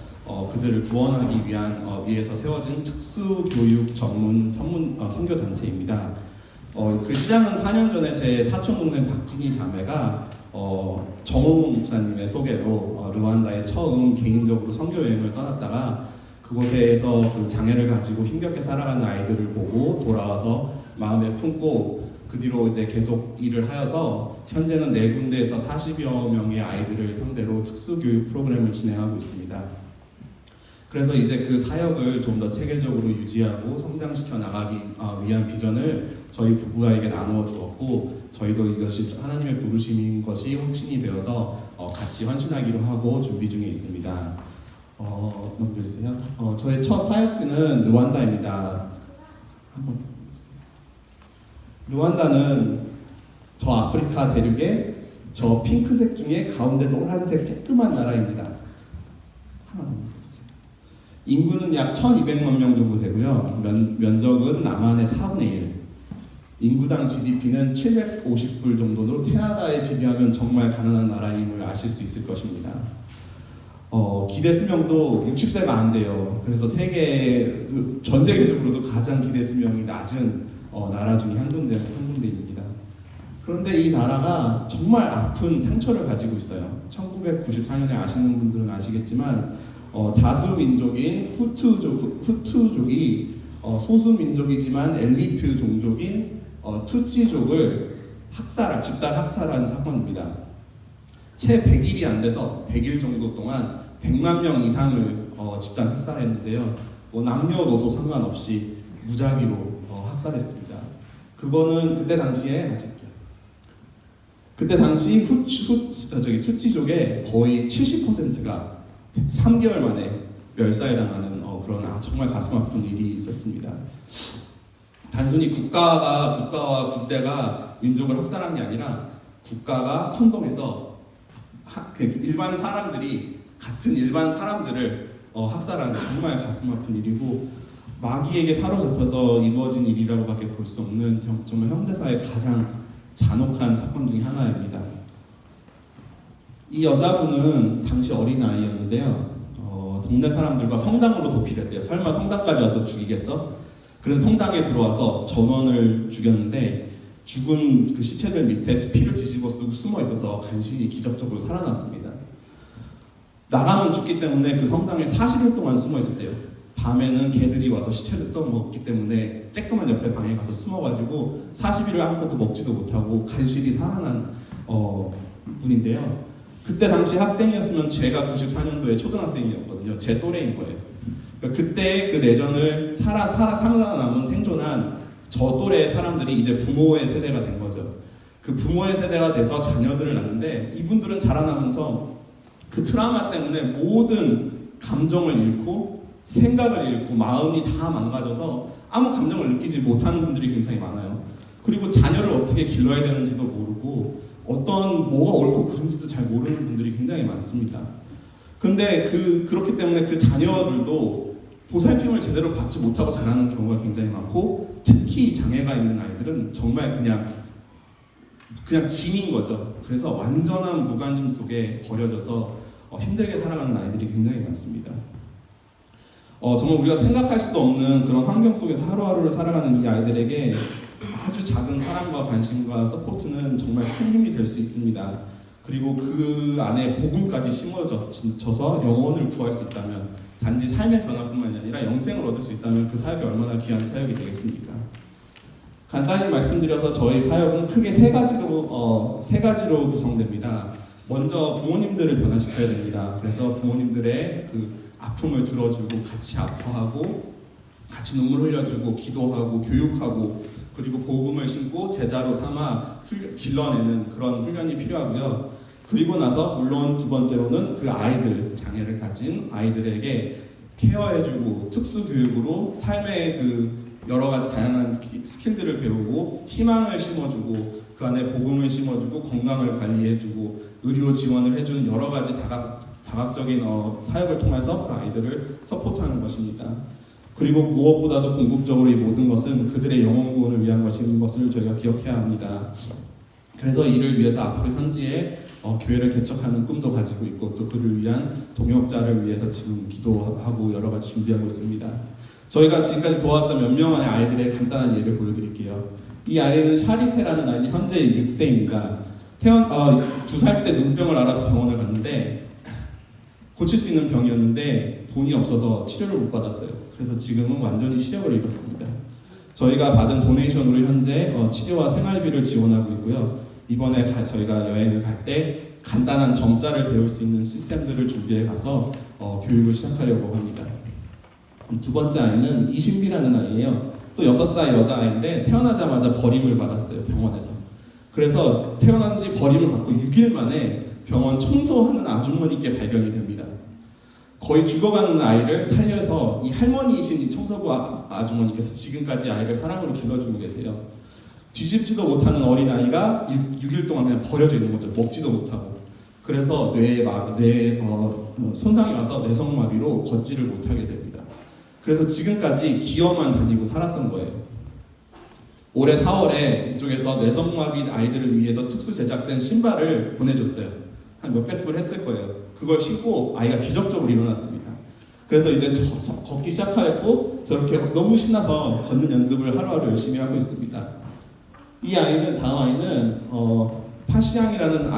그들을 구원하기 위해서 세워진 특수교육 전문 선교 단체입니다. 그 시작은 4년 전에 제 사촌 동생 박진희 자매가 정홍 목사님의 소개로 르완다에 처음 개인적으로 선교 여행을 떠났다가 그곳에서 그 장애를 가지고 힘겹게 살아가는 아이들을 보고 돌아와서 마음에 품고 그 뒤로 이제 계속 일을 하여서 현재는 4군데에서 40여 명의 아이들을 상대로 특수교육 프로그램을 진행하고 있습니다. 그래서 이제 그 사역을 좀 더 체계적으로 유지하고 성장시켜 나가기 위한 비전을 저희 부부에게 나누어 주었고, 저희도 이것이 하나님의 부르심인 것이 확신이 되어서 같이 헌신하기로 하고 준비 중에 있습니다. 넘겨주세요. 저의 첫 사역지는 르완다입니다. 르완다는 저 아프리카 대륙의 저 핑크색 중에 가운데 노란색 쬐끄만 나라입니다. 하나 더. 인구는 약 1200만 명 정도 되고요. 면적은 남한의 4분의 1. 인구당 GDP는 750불 정도로 캐나다에 비교하면 정말 가난한 나라임을 아실 수 있을 것입니다. 기대 수명도 60세가 안 돼요. 그래서 전 세계적으로도 가장 기대 수명이 낮은 나라 중에 한 군데입니다. 그런데 이 나라가 정말 아픈 상처를 가지고 있어요. 1994년에 아시는 분들은 아시겠지만 다수 민족인 후투족이 소수 민족이지만 엘리트 종족인 투치족을 집단 학살한 사건입니다. 채 100일이 안 돼서 100일 정도 동안 100만 명 이상을 집단 학살했는데요. 남녀노소 상관없이 무작위로 학살했습니다. 그거는 그때 당시 투치족의 거의 70%가 3개월 만에 멸살당하는 그런 정말 가슴 아픈 일이 있었습니다. 단순히 국가와 군대가 민족을 학살한 게 아니라 국가가 선동해서 같은 일반 사람들을 학살하는 정말 가슴 아픈 일이고, 마귀에게 사로잡혀서 이루어진 일이라고밖에 볼 수 없는 정말 현대사의 가장 잔혹한 사건 중에 하나입니다. 이 여자분은 당시 어린아이였는데요. 동네 사람들과 성당으로 도피를 했대요. 설마 성당까지 와서 죽이겠어? 그런 성당에 들어와서 전원을 죽였는데, 죽은 그 시체들 밑에 피를 뒤집어 쓰고 숨어 있어서 간신히 기적적으로 살아났습니다. 나가면 죽기 때문에 그 성당에 40일 동안 숨어 있었대요. 밤에는 개들이 와서 시체를 떠먹기 때문에 쬐끄만 옆에 방에 가서 숨어가지고 40일을 아무것도 먹지도 못하고 간신히 살아난 분인데요. 그때 당시 학생이었으면 제가 94년도에 초등학생이었거든요. 제 또래인 거예요. 그러니까 그때 그 내전을 살아남은 생존한 저 또래의 사람들이 이제 부모의 세대가 된 거죠. 그 부모의 세대가 돼서 자녀들을 낳는데, 이분들은 자라나면서 그 트라우마 때문에 모든 감정을 잃고 생각을 잃고 마음이 다 망가져서 아무 감정을 느끼지 못하는 분들이 굉장히 많아요. 그리고 자녀를 어떻게 길러야 되는지도 모르고 뭐가 옳고 그른지도 잘 모르는 분들이 굉장히 많습니다. 근데 그렇기 때문에 그 자녀들도 보살핌을 제대로 받지 못하고 자라는 경우가 굉장히 많고, 특히 장애가 있는 아이들은 정말 그냥 짐인 거죠. 그래서 완전한 무관심 속에 버려져서 힘들게 살아가는 아이들이 굉장히 많습니다. 정말 우리가 생각할 수도 없는 그런 환경 속에서 하루하루를 살아가는 이 아이들에게 아주 작은 사랑과 관심과 서포트는 정말 큰 힘이 될 수 있습니다. 그리고 그 안에 복음까지 심어져서 영혼을 구할 수 있다면, 단지 삶의 변화뿐만 아니라 영생을 얻을 수 있다면 그 사역이 얼마나 귀한 사역이 되겠습니까? 간단히 말씀드려서 저희 사역은 크게 세 가지로 구성됩니다. 먼저 부모님들을 변화시켜야 됩니다. 그래서 부모님들의 그 아픔을 들어주고 같이 아파하고 같이 눈물 흘려주고 기도하고 교육하고, 그리고 복음을 심고 제자로 삼아 길러내는 그런 훈련이 필요하고요. 그리고 나서 물론 두 번째로는 그 장애를 가진 아이들에게 케어해주고 특수교육으로 삶의 그 여러 가지 다양한 스킬들을 배우고 희망을 심어주고 그 안에 복음을 심어주고 건강을 관리해주고 의료 지원을 해주는 여러 가지 다각적인 사역을 통해서 그 아이들을 서포트하는 것입니다. 그리고 무엇보다도 궁극적으로 이 모든 것은 그들의 영혼 구원을 위한 것인 것을 저희가 기억해야 합니다. 그래서 이를 위해서 앞으로 현지에 교회를 개척하는 꿈도 가지고 있고 또 그를 위한 동역자를 위해서 지금 기도하고 여러 가지 준비하고 있습니다. 저희가 지금까지 도왔던 몇 명의 아이들의 간단한 예를 보여드릴게요. 이 아이는 샤리테라는 아이는 현재 6세입니다. 2살 때 눈병을 앓아서 병원을 갔는데 고칠 수 있는 병이었는데 돈이 없어서 치료를 못 받았어요. 그래서 지금은 완전히 시력을 잃었습니다. 저희가 받은 도네이션으로 현재 치료와 생활비를 지원하고 있고요. 이번에 저희가 여행을 갈 때 간단한 점자를 배울 수 있는 시스템들을 준비해 가서 교육을 시작하려고 합니다. 두 번째 아이는 이신비라는 아이예요. 또 6살 여자아이인데 태어나자마자 버림을 받았어요. 병원에서. 그래서 태어난 지 버림을 받고 6일 만에 병원 청소하는 아주머니께 발견이 됩니다. 거의 죽어가는 아이를 살려서 이 할머니이신 이 청소부 아주머니께서 지금까지 아이를 사랑으로 길러주고 계세요. 뒤집지도 못하는 어린아이가 6일 동안 그냥 버려져 있는 거죠. 먹지도 못하고. 그래서 뇌에 손상이 와서 뇌성마비로 걷지를 못하게 됩니다. 그래서 지금까지 기어만 다니고 살았던 거예요. 올해 4월에 이쪽에서 뇌성마비 아이들을 위해서 특수 제작된 신발을 보내줬어요. 한 몇백 불 했을 거예요. 그걸 신고 아이가 기적적으로 일어났습니다. 그래서 이제 걷기 시작하였고 저렇게 너무 신나서 걷는 연습을 하루하루 열심히 하고 있습니다. 이 아이는 다음 아이는 파시앙이라는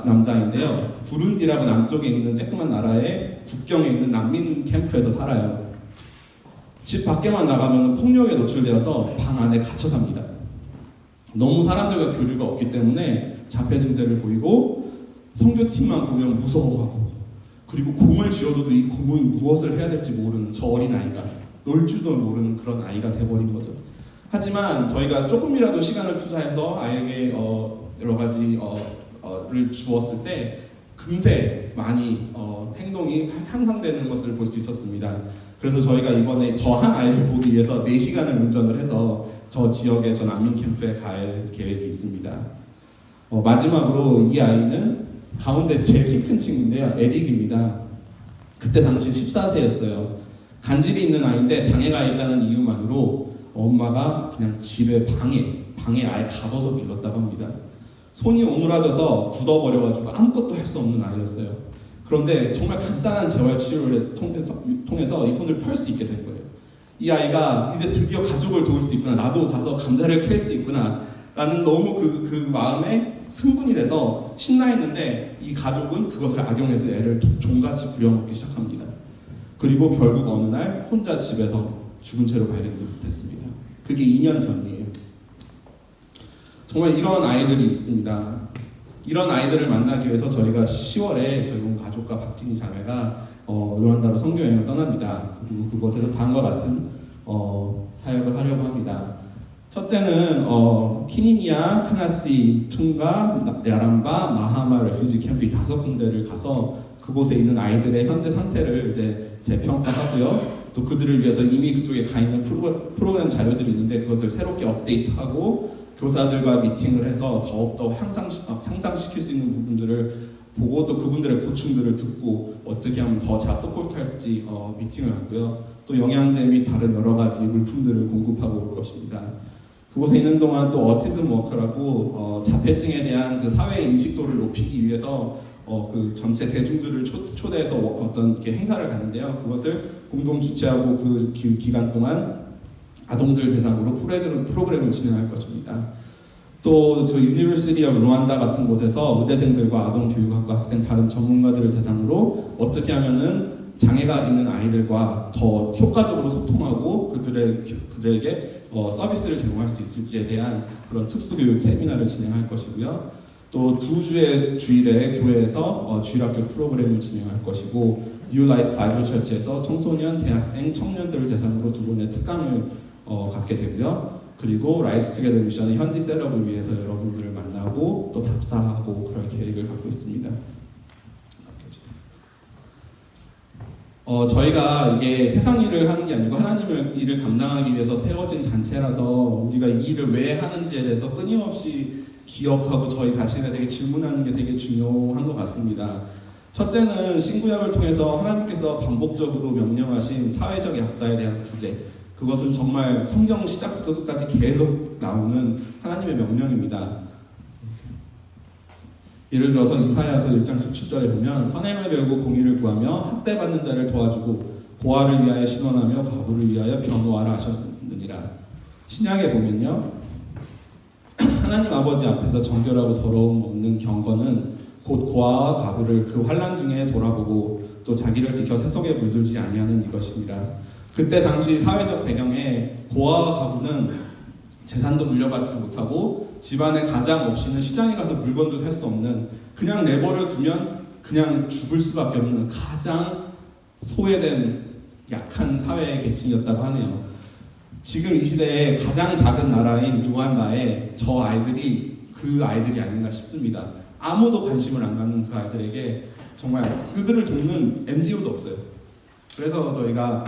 남자인데요. 부룬디라고 남쪽에 있는 쬐끄만 나라의 국경에 있는 난민 캠프에서 살아요. 집 밖에만 나가면 폭력에 노출되어서 방 안에 갇혀 삽니다. 너무 사람들과 교류가 없기 때문에 자폐 증세를 보이고 선교팀만 보면 무서워하고 그리고 공을 쥐어도 이 공이 무엇을 해야 될지 모르는 저 어린아이가 놀 줄도 모르는 그런 아이가 돼버린 거죠. 하지만 저희가 조금이라도 시간을 투자해서 아이에게 여러 가지를 주었을 때 금세 많이 행동이 향상되는 것을 볼 수 있었습니다. 그래서 저희가 이번에 저 한 아이를 보기 위해서 4시간을 운전을 해서 저 지역의 저 난민 캠프에 갈 계획이 있습니다. 마지막으로 이 아이는 가운데 제일 키 큰 친구인데요. 에릭입니다. 그때 당시 14세였어요. 간질이 있는 아이인데 장애가 있다는 이유만으로 엄마가 그냥 집에 방에 아예 가둬서 길렀다고 합니다. 손이 오므라져서 굳어버려가지고 아무것도 할 수 없는 아이였어요. 그런데 정말 간단한 재활치료를 통해서 이 손을 펼 수 있게 된 거예요. 이 아이가 이제 드디어 가족을 도울 수 있구나, 나도 가서 감자를 캘 수 있구나 라는 너무 그 마음에 승분이 돼서 신나했는데 이 가족은 그것을 악용해서 애를 종같이 부려먹기 시작합니다. 그리고 결국 어느 날 혼자 집에서 죽은 채로 발견됐습니다. 그게 2년 전이에요. 정말 이런 아이들이 있습니다. 이런 아이들을 만나기 위해서 저희가 10월에 저희 온 가족과 박진희 자매가 르완다로 선교여행을 떠납니다. 그리고 그곳에서 다음과 같은 사역을 하려고 합니다. 첫째는 키니니아, 카나치, 퉁가, 야람바, 마하마 레퓨지 캠프 이 5군데를 가서 그곳에 있는 아이들의 현재 상태를 이제 재평가하고요. 또 그들을 위해서 이미 그쪽에 가 있는 프로그램 자료들이 있는데 그것을 새롭게 업데이트하고 교사들과 미팅을 해서 더욱더 향상시킬 수 있는 부분들을 보고 또 그분들의 고충들을 듣고 어떻게 하면 더 잘 서포트할지 미팅을 하고요. 또 영양제 및 다른 여러 가지 물품들을 공급하고 올 것입니다. 그곳에 있는 동안 또 어티즘 워커라고 자폐증에 대한 그 사회 인식도를 높이기 위해서 그 전체 대중들을 초대해서 어떤 이렇게 행사를 가는데요. 그것을 공동 주최하고 그 기간 동안 아동들 대상으로 프로그램을 진행할 것입니다. 또 저 유니버시티 오브 루안다 같은 곳에서 의대생들과 아동교육학과 학생 다른 전문가들을 대상으로 어떻게 하면은 장애가 있는 아이들과 더 효과적으로 소통하고 그들에게 서비스를 제공할 수 있을지에 대한 그런 특수교육 세미나를 진행할 것이고요. 또 2주의 주일에 교회에서 주일학교 프로그램을 진행할 것이고 뉴 라이프 바이블 처치에서 청소년, 대학생, 청년들을 대상으로 2번의 특강을 갖게 되고요. 그리고 라이스 투게더 미션의 현지 셋업을 위해서 여러분들을 만나고 또 답사하고 그럴 계획을 갖고 있습니다. 저희가 이게 세상 일을 하는 게 아니고 하나님의 일을 감당하기 위해서 세워진 단체라서 우리가 이 일을 왜 하는지에 대해서 끊임없이 기억하고 저희 자신에 되게 질문하는 게 되게 중요한 것 같습니다. 첫째는 신구약을 통해서 하나님께서 반복적으로 명령하신 사회적 약자에 대한 구제, 그것은 정말 성경 시작부터 끝까지 계속 나오는 하나님의 명령입니다. 예를 들어서 이사야서 1장 17절에 보면 선행을 배우고 공의를 구하며 학대받는 자를 도와주고 고아를 위하여 신원하며 과부를 위하여 변호하라 하셨느니라. 신약에 보면요, 하나님 아버지 앞에서 정결하고 더러움 없는 경건은 곧 고아와 과부를 그 환난 중에 돌아보고 또 자기를 지켜 세속에 물들지 아니하는 이것이니라. 그때 당시 사회적 배경에 고아와 과부는 재산도 물려받지 못하고 집안에 가장 없이는 시장에 가서 물건도 살 수 없는, 그냥 내버려 두면 그냥 죽을 수밖에 없는 가장 소외된 약한 사회의 계층이었다고 하네요. 지금 이 시대에 가장 작은 나라인 루안다에 저 아이들이 그 아이들이 아닌가 싶습니다. 아무도 관심을 안 갖는 그 아이들에게 정말 그들을 돕는 NGO도 없어요. 그래서 저희가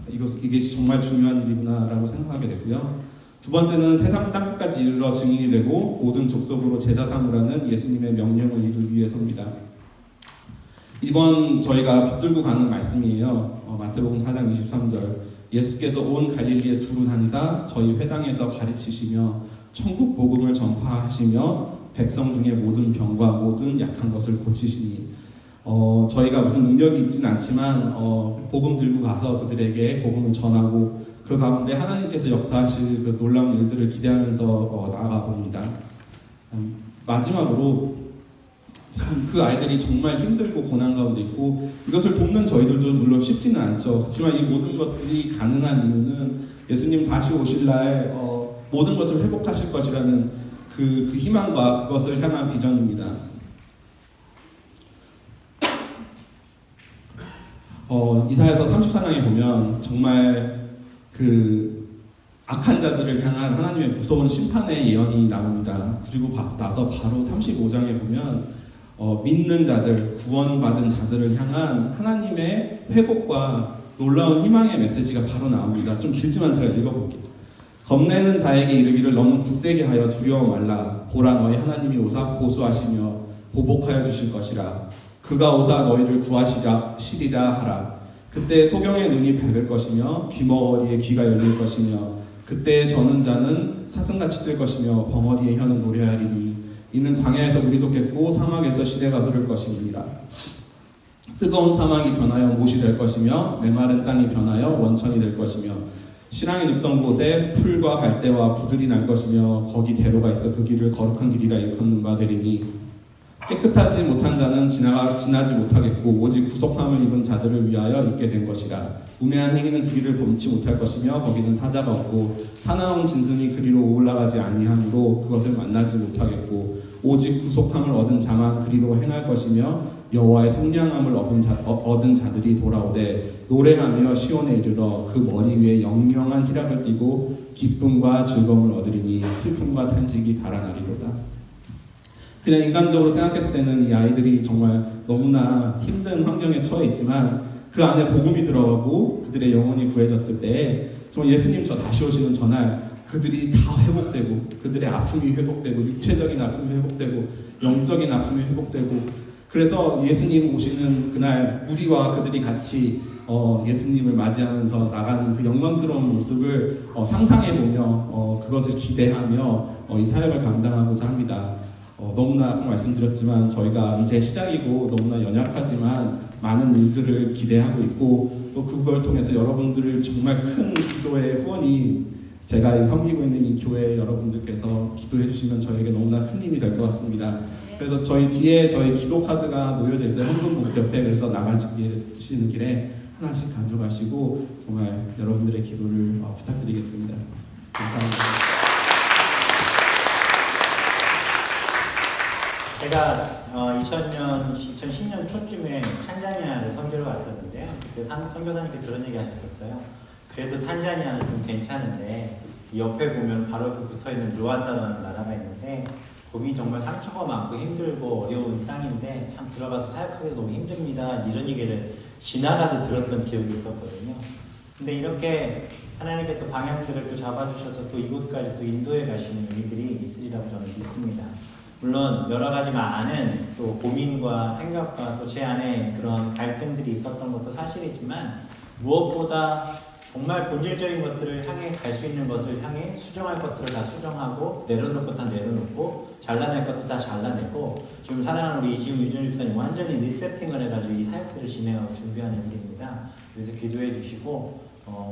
이게 정말 중요한 일이구나라고 생각하게 되고요. 두 번째는 세상 땅끝까지 이르러 증인이 되고 모든 족속으로 제자 삼으라는 예수님의 명령을 이루기 위해서입니다. 이번 저희가 붙들고 가는 말씀이에요. 마태복음 4장 23절. 예수께서 온 갈릴리에 두루 다니사 저희 회당에서 가르치시며 천국 복음을 전파하시며 백성 중에 모든 병과 모든 약한 것을 고치시니, 저희가 무슨 능력이 있지는 않지만 복음 들고 가서 그들에게 복음을 전하고 그 가운데 하나님께서 역사하실 그 놀라운 일들을 기대하면서 나아가 봅니다. 마지막으로 그 아이들이 정말 힘들고 고난 가운데 있고 이것을 돕는 저희들도 물론 쉽지는 않죠. 그렇지만 이 모든 것들이 가능한 이유는 예수님 다시 오실 날 모든 것을 회복하실 것이라는 그 희망과 그것을 향한 비전입니다. 이사야서 34장에 보면 정말 그 악한 자들을 향한 하나님의 무서운 심판의 예언이 나옵니다. 그리고 나서 바로 35장에 보면 믿는 자들, 구원받은 자들을 향한 하나님의 회복과 놀라운 희망의 메시지가 바로 나옵니다. 좀 길지만 제가 읽어볼게요. 겁내는 자에게 이르기를 너는 굳세게 하여 두려워 말라. 보라 너희 하나님이 오사 보수하시며 보복하여 주실 것이라. 그가 오사 너희를 구하시리라 하라. 그때 소경의 눈이 밝을 것이며 귀머거리의 귀가 열릴 것이며 그때 저는 자는 사슴같이 뜰 것이며 벙어리의 혀는 노래하리니 이는 광야에서 물이 솟겠고 사막에서 시내가 흐를 것이니라. 뜨거운 사막이 변하여 못이 될 것이며 메마른 땅이 변하여 원천이 될 것이며 신앙이 눕던 곳에 풀과 갈대와 부들이 날 것이며 거기 대로가 있어 그 길을 거룩한 길이라 일컫는 바 되리니 깨끗하지 못한 자는 지나지 못하겠고 오직 구속함을 입은 자들을 위하여 있게 된 것이라. 우매한 행위는 그 길을 범치 못할 것이며 거기는 사자가 없고 사나운 짐승이 그리로 올라가지 아니하므로 그것을 만나지 못하겠고 오직 구속함을 얻은 자만 그리로 행할 것이며 여호와의 선량함을 얻은 자들이 돌아오되 노래하며 시온에 이르러 그 머리 위에 영영한 희락을 띠고 기쁨과 즐거움을 얻으리니 슬픔과 탄식이 달아나리로다. 그냥 인간적으로 생각했을 때는 이 아이들이 정말 너무나 힘든 환경에 처해 있지만 그 안에 복음이 들어가고 그들의 영혼이 구해졌을 때 정말 예수님 저 다시 오시는 전날 그들이 다 회복되고 그들의 아픔이 회복되고 육체적인 아픔이 회복되고 영적인 아픔이 회복되고 그래서 예수님 오시는 그날 우리와 그들이 같이 예수님을 맞이하면서 나가는 그 영광스러운 모습을 상상해보며 그것을 기대하며 이 사역을 감당하고자 합니다. 너무나 아까 말씀드렸지만 저희가 이제 시작이고 너무나 연약하지만 많은 일들을 기대하고 있고 또 그걸 통해서 여러분들을 정말 큰 기도의 후원이 제가 섬기고 있는 이 교회 여러분들께서 기도해 주시면 저에게 너무나 큰 힘이 될 것 같습니다. 그래서 저희 뒤에 저희 기도 카드가 놓여져 있어요. 헌금 봉투 옆에. 그래서 나가시는 길에 하나씩 가져가시고 정말 여러분들의 기도를 부탁드리겠습니다. 감사합니다. 제가 2010년 초쯤에 탄자니아를 선교를 갔었는데요. 그때 선교사님께 그런 얘기 하셨었어요. 그래도 탄자니아는 좀 괜찮은데 이 옆에 보면 바로 그 붙어있는 루안다라는 나라가 있는데 거기 정말 상처가 많고 힘들고 어려운 땅인데 참 들어가서 사역하기도 너무 힘듭니다. 이런 얘기를 지나가듯 들었던 기억이 있었거든요. 근데 이렇게 하나님께 또 방향들을 또 잡아주셔서 또 이곳까지 또 인도해 가시는 일들이 있으리라고 저는 믿습니다. 물론 여러 가지 많은 또 고민과 생각과 또 제 안에 그런 갈등들이 있었던 것도 사실이지만 무엇보다 정말 본질적인 것들을 향해 갈 수 있는 것을 향해 수정할 것들을 다 수정하고 내려놓을 것 다 내려놓고 잘라낼 것도 다 잘라내고 지금 사랑하는 우리 이지훈 유준 집사님 완전히 리세팅을 해가지고 이 사역들을 진행하고 준비하는 일입니다. 그래서 기도해 주시고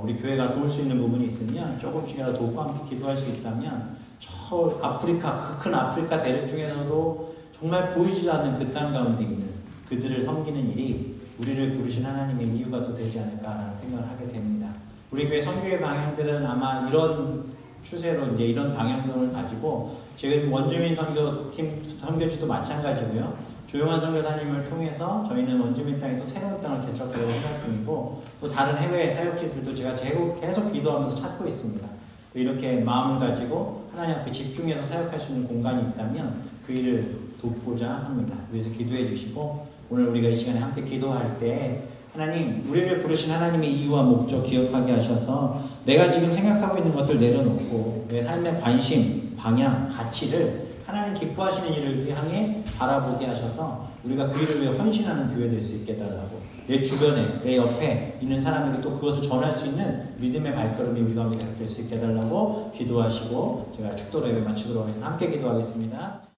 우리 교회가 도울 수 있는 부분이 있으면 조금씩이라도 돕고 함께 기도할 수 있다면 저 아프리카 그 큰 아프리카 대륙 중에서도 정말 보이지 않는 그 땅 가운데 있는 그들을 섬기는 일이 우리를 부르신 하나님의 이유가 또 되지 않을까라는 생각을 하게 됩니다. 우리 교회 선교의 방향들은 아마 이런 추세로 이제 이런 방향성을 가지고 지금 원주민 선교팀 선교지도 마찬가지고요. 조용한 선교사님을 통해서 저희는 원주민 땅에 또 새로운 땅을 개척하려고 생각 중이고 또 다른 해외 사역지들도 제가 계속 기도하면서 찾고 있습니다. 이렇게 마음을 가지고 하나님 앞에 집중해서 사역할 수 있는 공간이 있다면 그 일을 돕고자 합니다. 그래서 기도해 주시고 오늘 우리가 이 시간에 함께 기도할 때 하나님 우리를 부르신 하나님의 이유와 목적 기억하게 하셔서 내가 지금 생각하고 있는 것들 내려놓고 내 삶의 관심, 방향, 가치를 하나님 기뻐하시는 일을 향해 바라보게 하셔서 우리가 그 일을 위해 헌신하는 교회 될 수 있게 해달라고 내 주변에 내 옆에 있는 사람에게 또 그것을 전할 수 있는 믿음의 발걸음이 우리 가운데 될 수 있게 해달라고 기도하시고 제가 축도로 예배 마치도록 하겠습니다. 함께 기도하겠습니다.